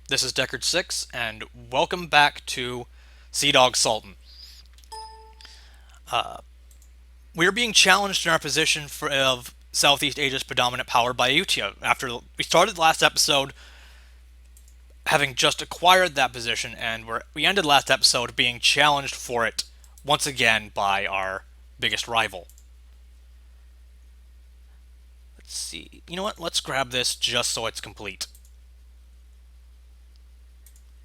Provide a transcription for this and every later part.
This is Deckard6, and welcome back to Sea Dog Sultan. We are being challenged in our position of Southeast Asia's predominant power by Ayuthaya. After we started the last episode having just acquired that position, and we ended last episode being challenged for it once again by our biggest rival. Let's see. You know what? Let's grab this just so it's complete.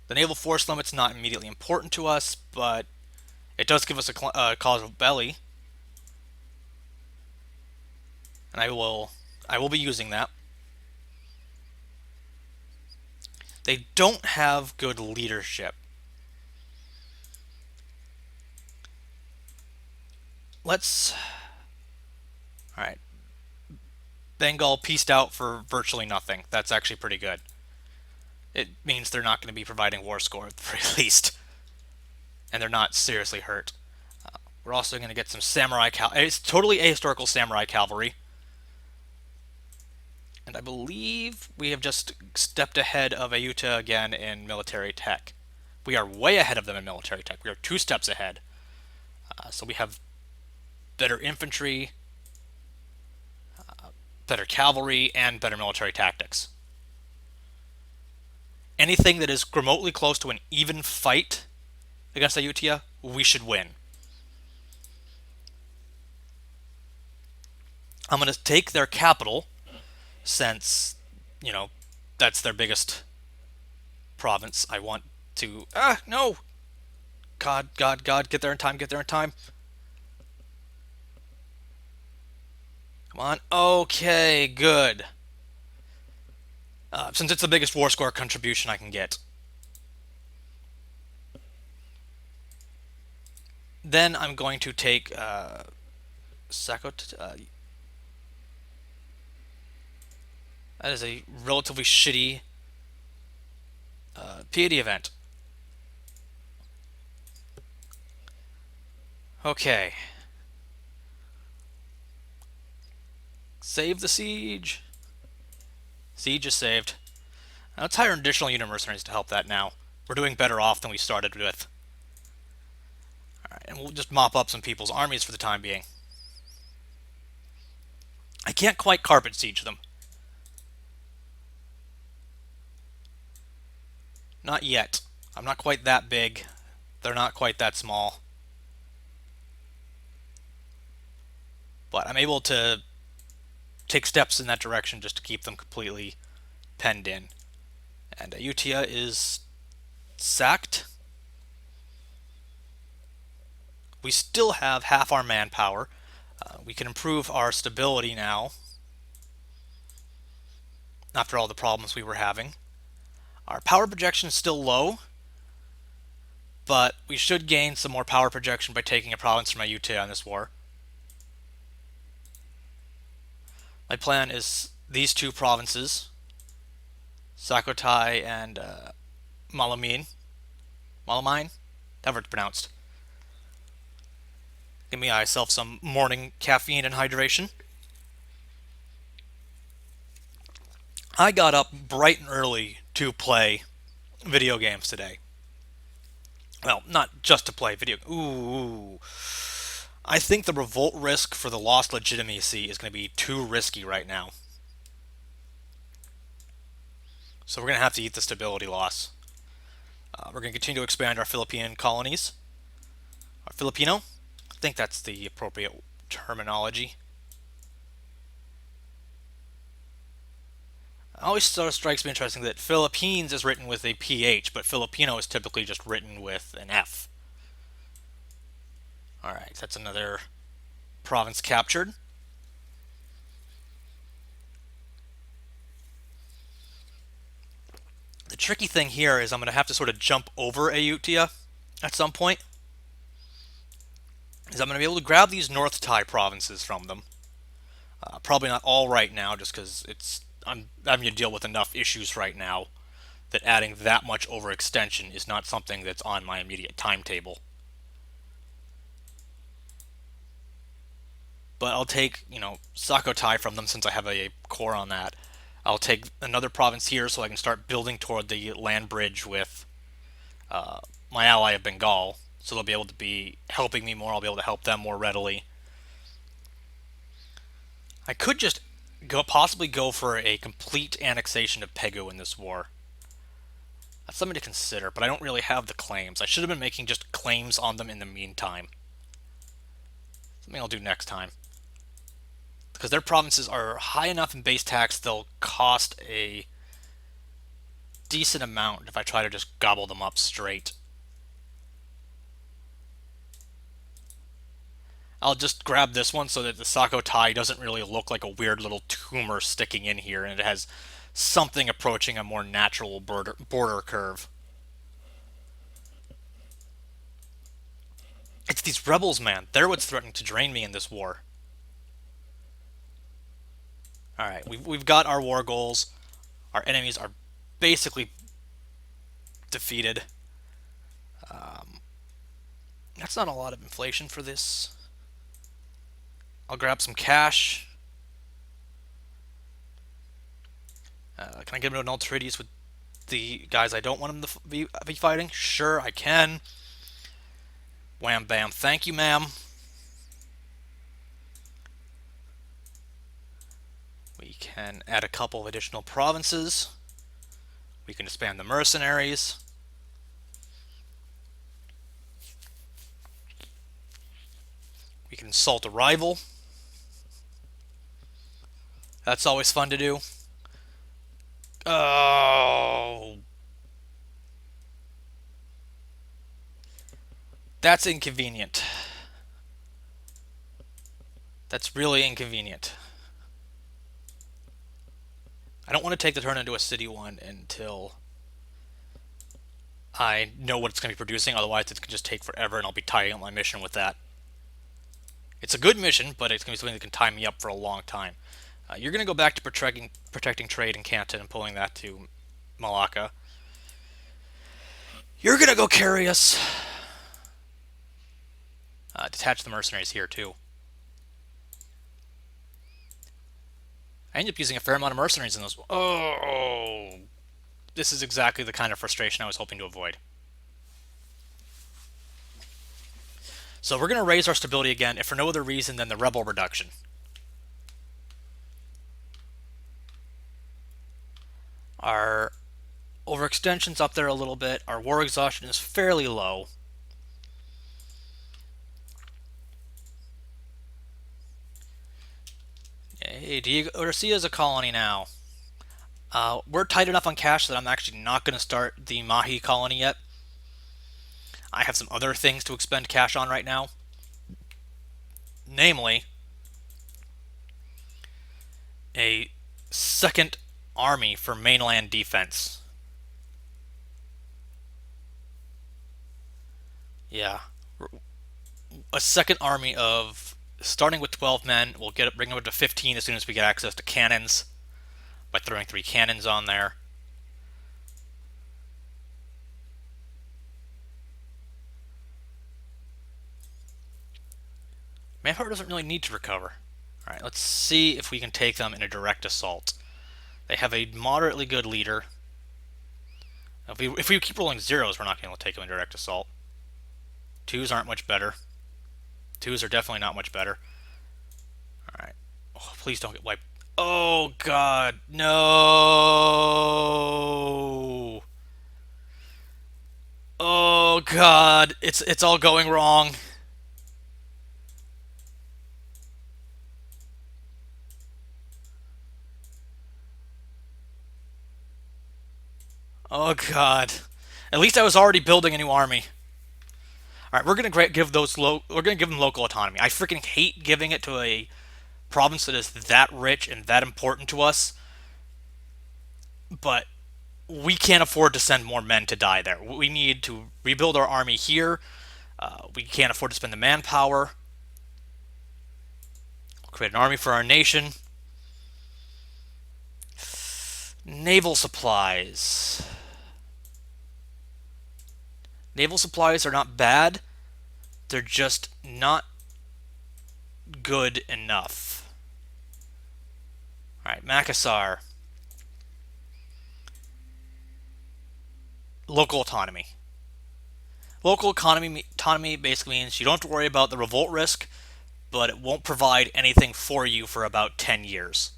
The naval force limit's not immediately important to us, but it does give us a cause of belly, and I will be using that. They don't have good leadership. Let's. Alright. Bengal pieced out for virtually nothing. That's actually pretty good. It means they're not going to be providing war score at the very least. And they're not seriously hurt. We're also going to get some samurai cavalry. It's totally ahistorical samurai cavalry. And I believe we have just stepped ahead of Ayuthaya again in military tech. We are way ahead of them in military tech. We are 2 steps ahead. So we have better infantry, better cavalry, and better military tactics. Anything that is remotely close to an even fight against Ayuthaya, we should win. I'm going to take their capital, since, that's their biggest province. I want to. No! God, God, God, get there in time, get there in time. Come on. Okay, good. Since it's the biggest war score contribution I can get. Then I'm going to take Sakot. That is a relatively shitty piety event. Okay. Save the siege. Siege is saved. Let's hire additional unit mercenaries to help that now. We're doing better off than we started with. Alright, and we'll just mop up some people's armies for the time being. I can't quite carpet siege them. Not yet. I'm not quite that big. They're not quite that small. But I'm able to take steps in that direction just to keep them completely penned in. And Ayuthaya is sacked. We still have half our manpower. We can improve our stability now after all the problems we were having. Our power projection is still low, but we should gain some more power projection by taking a province from Ayuthaya in this war. My plan is these 2 provinces, Sakotai and Malamine. Malamine? However it's pronounced. Give me myself some morning caffeine and hydration. I got up bright and early to play video games today. Well, not just to play video. Ooh. I think the revolt risk for the lost legitimacy is going to be too risky right now. So we're going to have to eat the stability loss. We're going to continue to expand our Philippine colonies. Our Filipino? I think that's the appropriate terminology. It always sort of strikes me interesting that Philippines is written with a PH, but Filipino is typically just written with an F. Alright, that's another province captured. The tricky thing here is I'm going to have to sort of jump over Ayuthaya at some point. Is I'm going to be able to grab these North Thai provinces from them. Probably not all right now, just because I'm having to deal with enough issues right now that adding that much overextension is not something that's on my immediate timetable. But I'll take, Sakotai from them since I have a core on that. I'll take another province here so I can start building toward the land bridge with my ally of Bengal. So they'll be able to be helping me more. I'll be able to help them more readily. I could just possibly go for a complete annexation of Pegu in this war. That's something to consider, but I don't really have the claims. I should have been making just claims on them in the meantime. Something I'll do next time. Because their provinces are high enough in base tax, they'll cost a decent amount if I try to just gobble them up straight. I'll just grab this one so that the Sakotai doesn't really look like a weird little tumor sticking in here, and it has something approaching a more natural border curve. It's these rebels, man. They're what's threatening to drain me in this war. Alright, we've got our war goals. Our enemies are basically defeated. That's not a lot of inflation for this. I'll grab some cash. Can I get an treaties with the guys I don't want them to be fighting? Sure, I can. Wham bam. Thank you, ma'am. We can add a couple of additional provinces. We can expand the mercenaries. We can insult a rival. That's always fun to do. Oh. That's inconvenient. That's really inconvenient. I don't want to take the turn into a city one until I know what it's going to be producing. Otherwise, it's going to just take forever, and I'll be tying up my mission with that. It's a good mission, but it's going to be something that can tie me up for a long time. You're going to go back to protecting trade in Canton and pulling that to Malacca. You're going to go carry us. Detach the mercenaries here, too. I ended up using a fair amount of mercenaries in this. Oh, this is exactly the kind of frustration I was hoping to avoid. So we're going to raise our stability again, if for no other reason than the rebel reduction. Our overextension's up there a little bit. Our war exhaustion is fairly low. Hey, Diego Garcia is a colony now. We're tight enough on cash that I'm actually not going to start the Mahi colony yet. I have some other things to expend cash on right now. Namely, a second army for mainland defense. Yeah. A second army of starting with 12 men. We'll bring them up to 15 as soon as we get access to cannons by throwing 3 cannons on there. Manpower doesn't really need to recover. Alright, let's see if we can take them in a direct assault. They have a moderately good leader. If we keep rolling zeros, we're not going to be able to take them in direct assault. 2s aren't much better. 2s are definitely not much better. Alright. Oh, please don't get wiped. Oh, God. No. Oh, God. It's all going wrong. Oh, God. At least I was already building a new army. All right, we're gonna give them local autonomy. I freaking hate giving it to a province that is that rich and that important to us, but we can't afford to send more men to die there. We need to rebuild our army here. We can't afford to spend the manpower. We'll create an army for our nation. Naval supplies. Naval supplies are not bad. They're just not good enough. Alright, Makassar. Local autonomy. Local autonomy basically means you don't have to worry about the revolt risk, but it won't provide anything for you for about 10 years.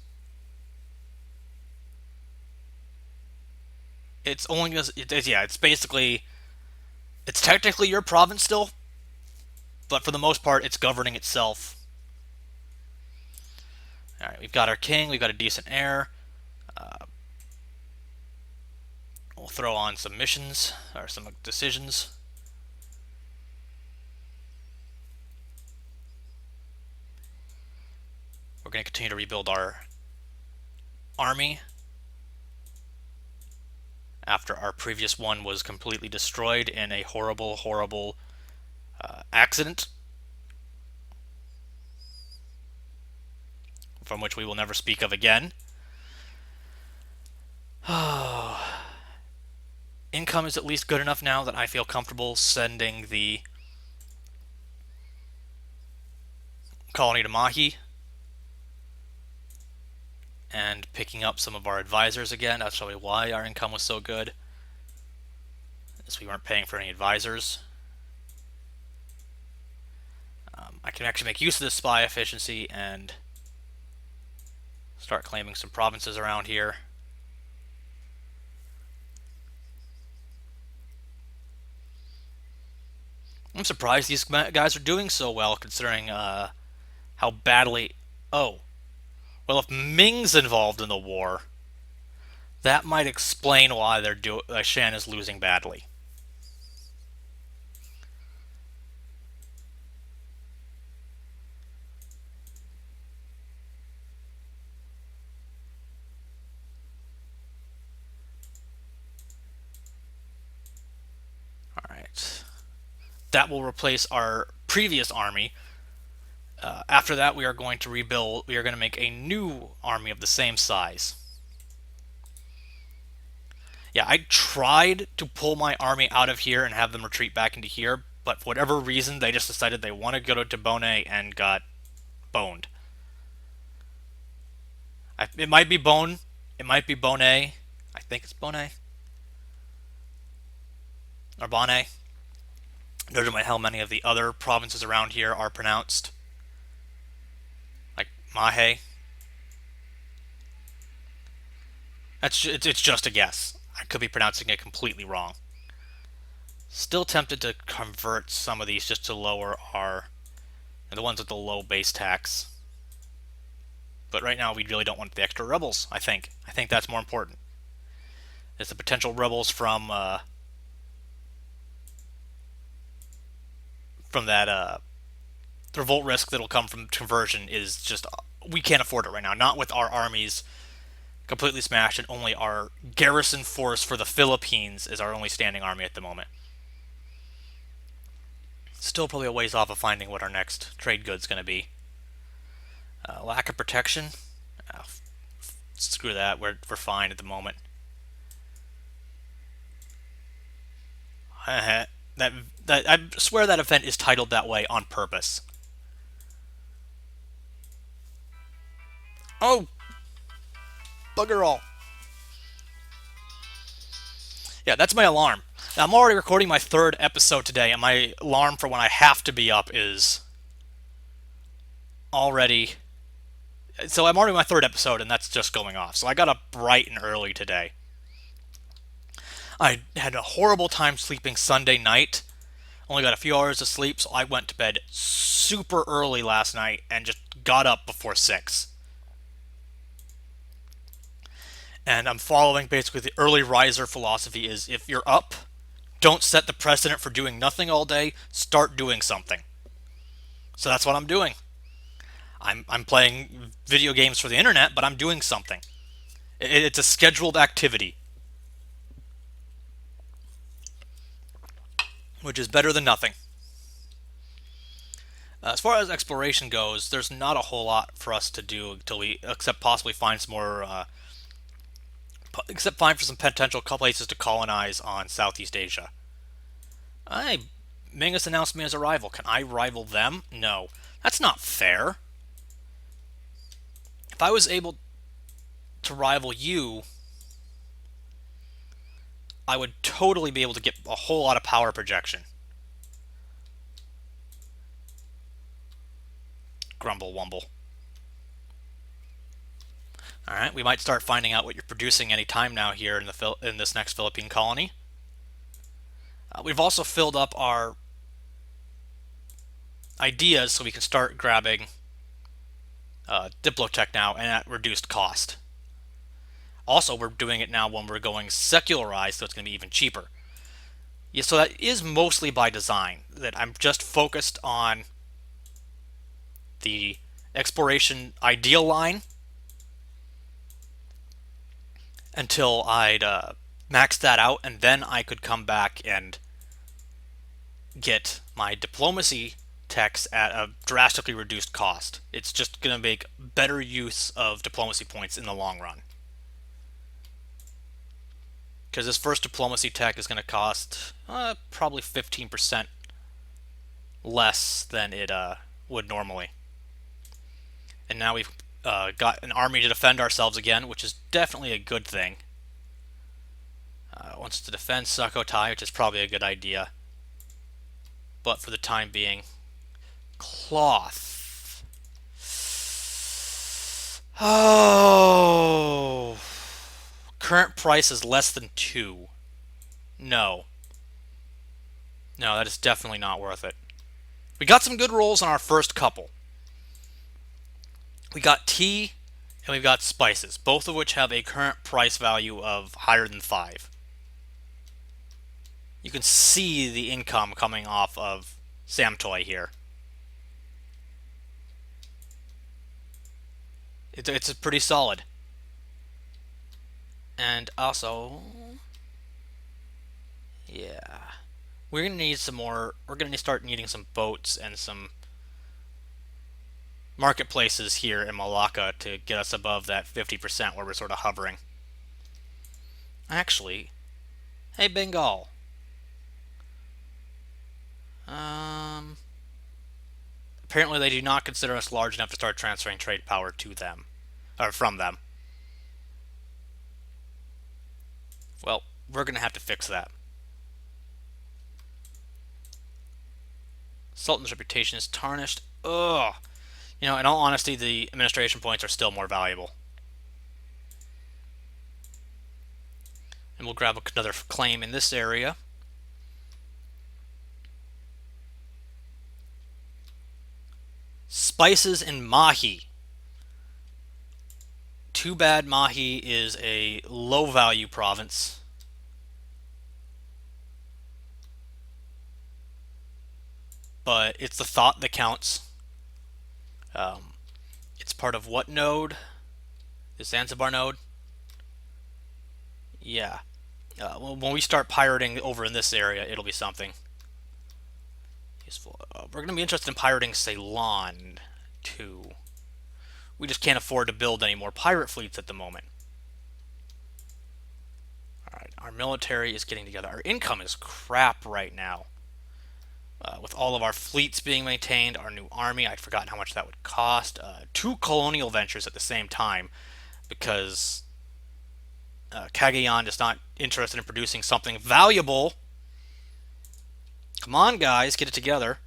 It's only it's basically it's technically your province still, but for the most part it's governing itself. All right, we've got our king, we've got a decent heir. We'll throw on some missions or some decisions. We're going to continue to rebuild our army after our previous one was completely destroyed in a horrible, horrible accident from which we will never speak of again. Income is at least good enough now that I feel comfortable sending the colony to Mahi and picking up some of our advisors again. That's probably why our income was so good, as we weren't paying for any advisors. I can actually make use of this spy efficiency and start claiming some provinces around here. I'm surprised these guys are doing so well, considering how badly... Oh. Well, if Ming's involved in the war, that might explain why Shan is losing badly. Alright. That will replace our previous army. After that, we are going to rebuild. We are going to make a new army of the same size. Yeah, I tried to pull my army out of here and have them retreat back into here, but for whatever reason, they just decided they want to go to Bone and got boned. It might be Bone. It might be Bone. I think it's Bone. Or Bone. No matter how many of the other provinces around here are pronounced. Like Mahe. It's just a guess. I could be pronouncing it completely wrong. Still tempted to convert some of these just to lower the ones with the low base tax. But right now we really don't want the extra rebels, I think. I think that's more important. It's the potential rebels from that the revolt risk that'll come from conversion is just... we can't afford it right now. Not with our armies completely smashed and only our garrison force for the Philippines is our only standing army at the moment. Still probably a ways off of finding what our next trade good's going to be. Lack of protection. Screw that. We're fine at the moment. I swear that event is titled that way on purpose. Oh, bugger all. Yeah, that's my alarm. Now, I'm already recording my third episode today, and my alarm for when I have to be up is already... So I'm already on my third episode, and that's just going off. So I got up bright and early today. I had a horrible time sleeping Sunday night. Only got a few hours of sleep, so I went to bed super early last night and just got up before 6. And I'm following basically the early riser philosophy is if you're up, don't set the precedent for doing nothing all day, start doing something. So that's what I'm doing. I'm playing video games for the internet, but I'm doing something. It's a scheduled activity. Which is better than nothing. As far as exploration goes, there's not a whole lot for us to do until we, except possibly find some more, except find for some potential places to colonize on Southeast Asia. Ming has announced me as a rival. Can I rival them? No. That's not fair. If I was able to rival you, I would totally be able to get a whole lot of power projection. Grumble wumble. All right, we might start finding out what you're producing any time now here in this next Philippine colony. We've also filled up our ideas so we can start grabbing Diplotech now and at reduced cost. Also, we're doing it now when we're going secularized, so it's going to be even cheaper. Yeah, so that is mostly by design, that I'm just focused on the exploration ideal line until I'd max that out, and then I could come back and get my diplomacy techs at a drastically reduced cost. It's just going to make better use of diplomacy points in the long run. Because this first diplomacy tech is going to cost probably 15% less than it would normally. And now we've got an army to defend ourselves again, which is definitely a good thing. Wants to defend Sukhothai, which is probably a good idea. But for the time being, cloth. Oh, current price is less than 2. No, that is definitely not worth it. We got some good rolls on our first couple. We got tea and we've got spices, both of which have a current price value of higher than 5. You can see the income coming off of Samtoy here. It's pretty solid. And also, yeah, we're gonna need some more. We're gonna start needing some boats and some marketplaces here in Malacca to get us above that 50% where we're sort of hovering. Actually, hey Bengal. Apparently they do not consider us large enough to start transferring trade power to them, or from them. Well, we're gonna have to fix that. Sultan's reputation is tarnished. Ugh. In all honesty, the administration points are still more valuable. And we'll grab another claim in this area. Spices in Mahi. Too bad Mahi is a low value province. But it's the thought that counts. It's part of what node? The Zanzibar node? Yeah. When we start pirating over in this area, it'll be something useful. We're going to be interested in pirating Ceylon, too. We just can't afford to build any more pirate fleets at the moment. Alright, our military is getting together. Our income is crap right now. With all of our fleets being maintained, our new army, I'd forgotten how much that would cost. 2 colonial ventures at the same time, because Cagayan is not interested in producing something valuable. Come on, guys, get it together.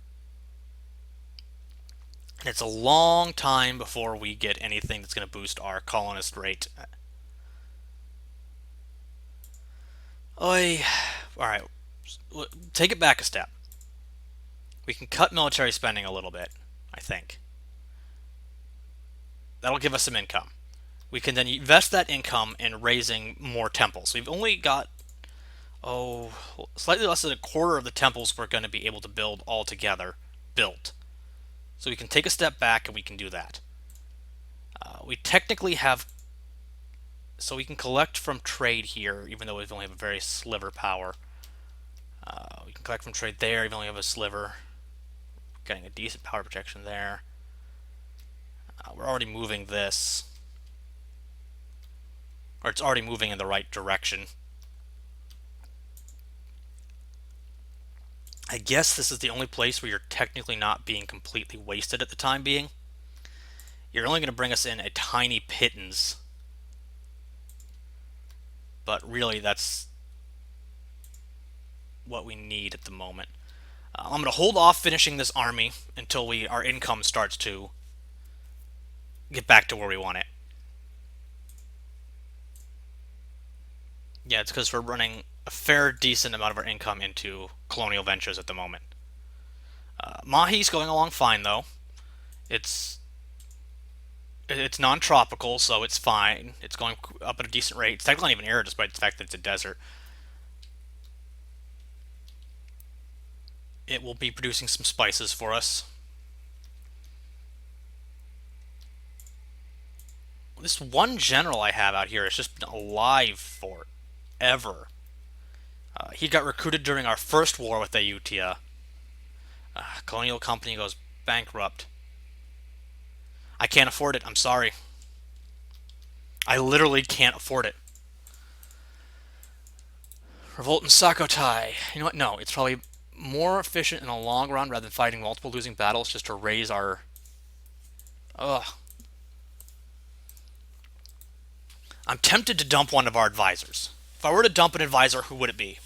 And it's a long time before we get anything that's going to boost our colonist rate. Oi. Alright, take it back a step. We can cut military spending a little bit, I think. That'll give us some income. We can then invest that income in raising more temples. We've only got, slightly less than a quarter of the temples we're going to be able to build altogether built. So we can take a step back and we can do that. We technically have, so we can collect from trade here, even though we only have a very sliver power. We can collect from trade there, even though we have a sliver. Getting a decent power projection there. We're already moving this. Or it's already moving in the right direction. I guess this is the only place where you're technically not being completely wasted at the time being. You're only going to bring us in a tiny pittance. But really, that's what we need at the moment. I'm going to hold off finishing this army until our income starts to get back to where we want it. Yeah, it's because we're running a fair, decent amount of our income into colonial ventures at the moment. Mahi's going along fine though. It's it's non-tropical, so it's fine. It's going up at a decent rate. It's technically not even arid, despite the fact that it's a desert. It will be producing some spices for us. This one general I have out here has just been alive forever. He got recruited during our first war with Ayuthaya. Colonial company goes bankrupt. I can't afford it. I'm sorry. I literally can't afford it. Revolt in Sakotai. You know what? No, it's probably more efficient in the long run rather than fighting multiple losing battles just to raise our. Ugh. I'm tempted to dump one of our advisors. If I were to dump an advisor, who would it be?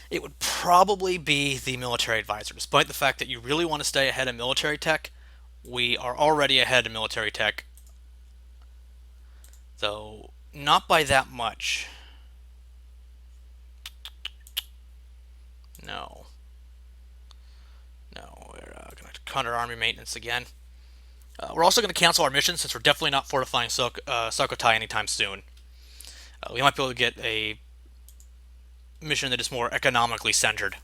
It would probably be the military advisor. Despite the fact that you really want to stay ahead of military tech, we are already ahead of military tech. Though, not by that much. No. No, we're going to counter army maintenance again. We're also going to cancel our mission since we're definitely not fortifying Sukhothai anytime soon. We might be able to get a mission that is more economically centered.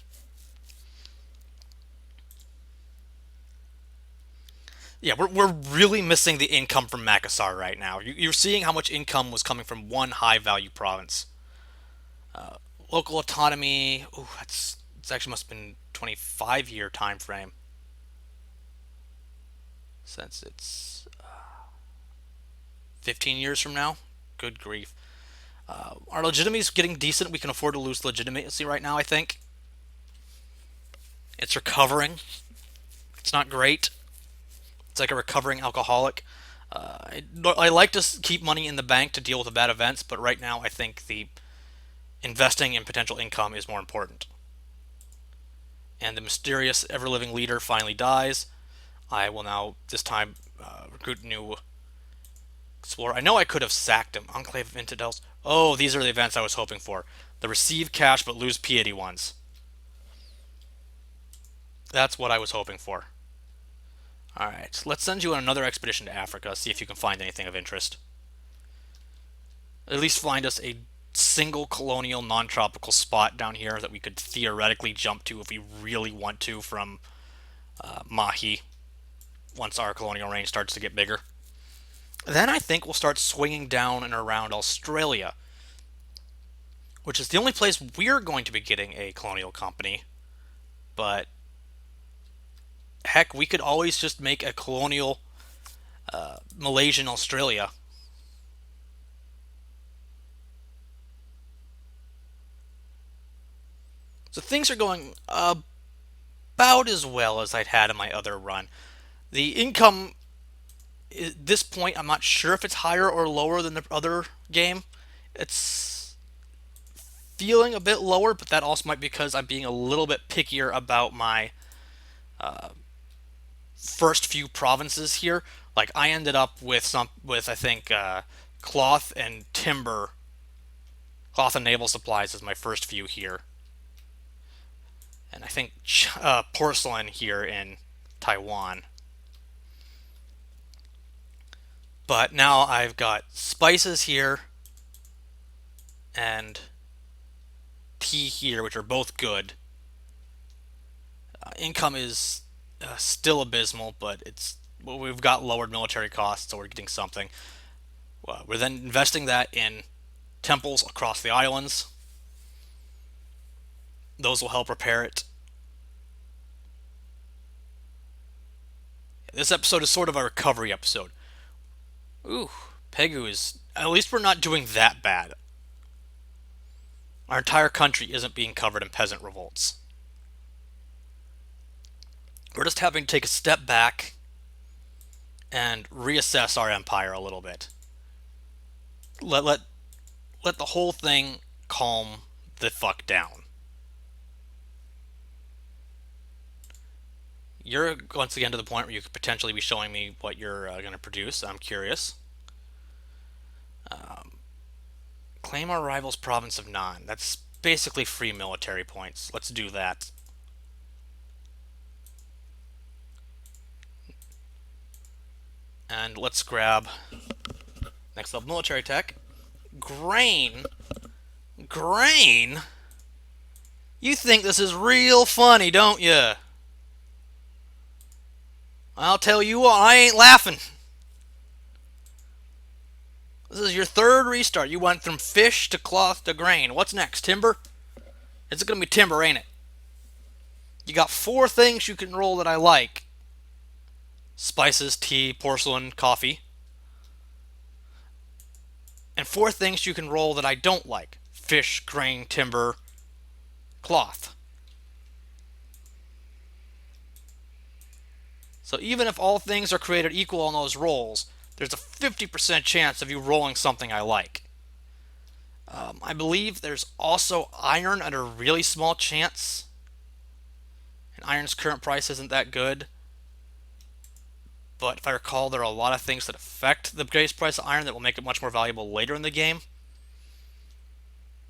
Yeah, we're really missing the income from Makassar right now. You're seeing how much income was coming from one high value province. Local autonomy. Ooh, it's actually must have been 25-year time frame since it's 15 years from now. Good grief. Our legitimacy is getting decent. We can afford to lose legitimacy right now, I think. It's recovering. It's not great. It's like a recovering alcoholic. I like to keep money in the bank to deal with the bad events, but right now I think the investing in potential income is more important. And the mysterious ever-living leader finally dies. I will now, this time, recruit a new explorer. I know I could have sacked him. Enclave of Infidels. Oh, these are the events I was hoping for. The receive cash but lose piety ones. That's what I was hoping for. Alright, let's send you on another expedition to Africa, see if you can find anything of interest. At least find us a single colonial non-tropical spot down here that we could theoretically jump to if we really want to from Mahi once our colonial range starts to get bigger. Then I think we'll start swinging down and around Australia, which is the only place we're going to be getting a colonial company. But heck, we could always just make a colonial Malaysian Australia. So things are going about as well as I'd had in my other run. The income at this point, I'm not sure if it's higher or lower than the other game. It's feeling a bit lower, but that also might be because I'm being a little bit pickier about my first few provinces here. Like I ended up with I think cloth and timber, cloth and naval supplies as my first few here, and I think porcelain here in Taiwan. But now I've got spices here and tea here, which are both good. Income is still abysmal, but we've got lowered military costs, so we're getting something. We're then investing that in temples across the islands. Those will help repair it. This episode is sort of a recovery episode. Ooh, Pegu is. At least we're not doing that bad. Our entire country isn't being covered in peasant revolts. We're just having to take a step back and reassess our empire a little bit. Let the whole thing calm the fuck down. you're once again to the point where you could potentially be showing me what you're going to produce. I'm curious. Claim our rival's province of Nan. That's basically free military points. Let's do that. And let's grab next level military tech. Grain? Grain? You think this is real funny, don't you? I'll tell you what, I ain't laughing. This is your third restart. You went from fish to cloth to grain. What's next? Timber? It's going to be timber, ain't it? You got 4 things you can roll that I like. Spices, tea, porcelain, coffee. And 4 things you can roll that I don't like. Fish, grain, timber, cloth. So even if all things are created equal on those rolls, there's a 50% chance of you rolling something I like. I believe there's also iron at a really small chance. And iron's current price isn't that good. But if I recall, there are a lot of things that affect the base price of iron that will make it much more valuable later in the game.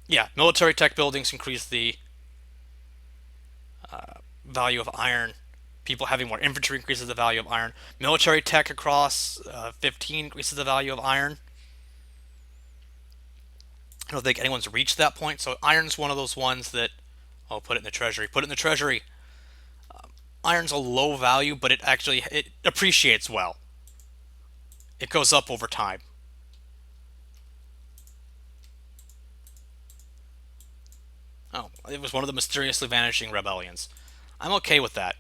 Yeah, military tech buildings increase the value of iron. People having more infantry increases the value of iron. Military tech across 15 increases the value of iron. I don't think anyone's reached that point, so iron's one of those ones that... Oh, put it in the treasury. Put it in the treasury. Iron's a low value, but it appreciates well. It goes up over time. Oh, it was one of the mysteriously vanishing rebellions. I'm okay with that.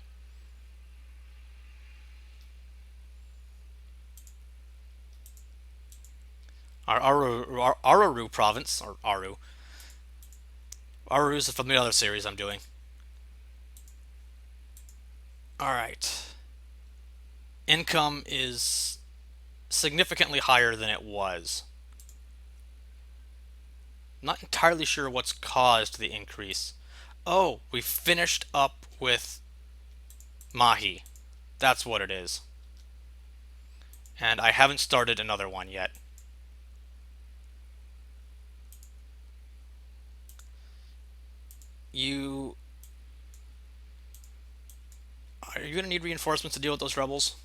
Our Araru province, or Aru. Aru is from the other series I'm doing. Alright. Income is significantly higher than it was. Not entirely sure what's caused the increase. Oh, we finished up with Mahi. That's what it is. And I haven't started another one yet. Are you going to need reinforcements to deal with those rebels?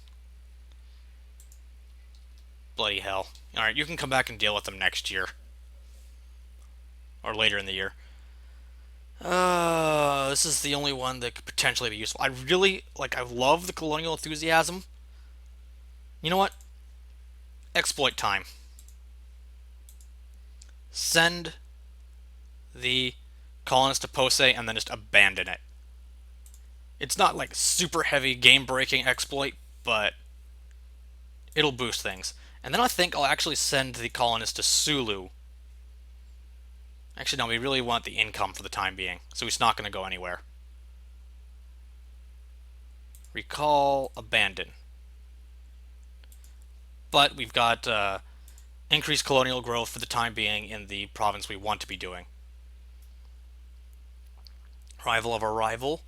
Bloody hell. Alright, you can come back and deal with them next year. Or later in the year. This is the only one that could potentially be useful. I love the colonial enthusiasm. You know what? Exploit time. Send the colonists to Pose and then just abandon it. It's not like super heavy game-breaking exploit, but it'll boost things. And then I think I'll actually send the colonists to Sulu. Actually, no, we really want the income for the time being, so he's not going to go anywhere. Recall, abandon. But we've got increased colonial growth for the time being in the province we want to be doing. Rival of a rival.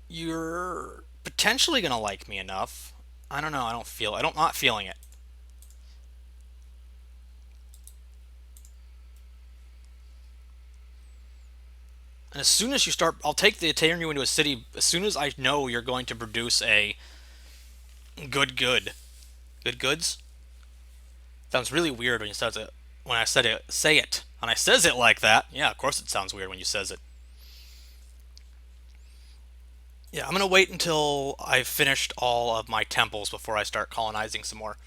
You're potentially going to like me enough. I don't know, I'm not feeling it. And as soon as you start, I'll turn you into a city as soon as I know you're going to produce a good goods. Sounds really weird when say it, and I says it like that. Yeah, of course it sounds weird when you says it. Yeah, I'm gonna wait until I've finished all of my temples before I start colonizing some more.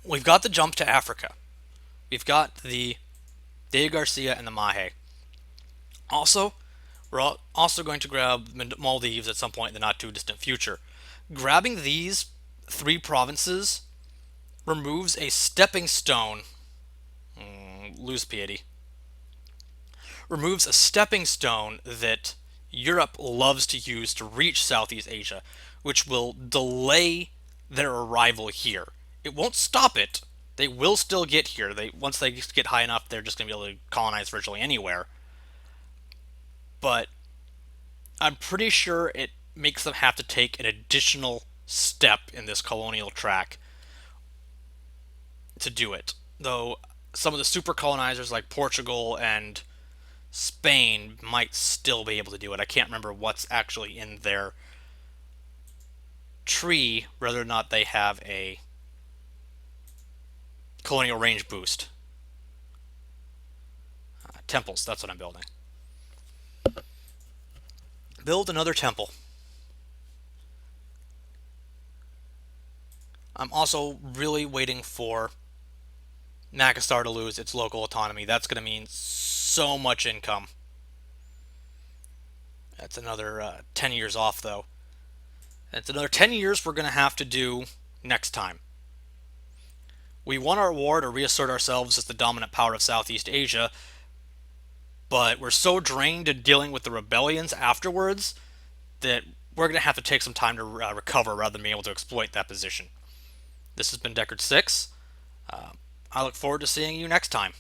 We've got the jump to Africa. We've got the De Garcia and the Mahe. Also, we're also going to grab Maldives at some point in the not too distant future. Grabbing these 3 provinces removes a stepping stone. Lose piety. Removes a stepping stone that Europe loves to use to reach Southeast Asia, which will delay their arrival here. It won't stop it. They will still get here. Once they get high enough, they're just going to be able to colonize virtually anywhere. But I'm pretty sure it makes them have to take an additional step in this colonial track to do it. Though some of the super colonizers like Portugal and Spain might still be able to do it. I can't remember what's actually in their tree, whether or not they have a colonial range boost. Temples, that's what I'm building. Build another temple. I'm also really waiting for Nakastar to lose its local autonomy. That's going to mean so much income. That's another 10 years off, though. It's another 10 years we're going to have to do next time. We won our war to reassert ourselves as the dominant power of Southeast Asia, but we're so drained in dealing with the rebellions afterwards that we're going to have to take some time to recover rather than being able to exploit that position. This has been Deckard 6. I look forward to seeing you next time.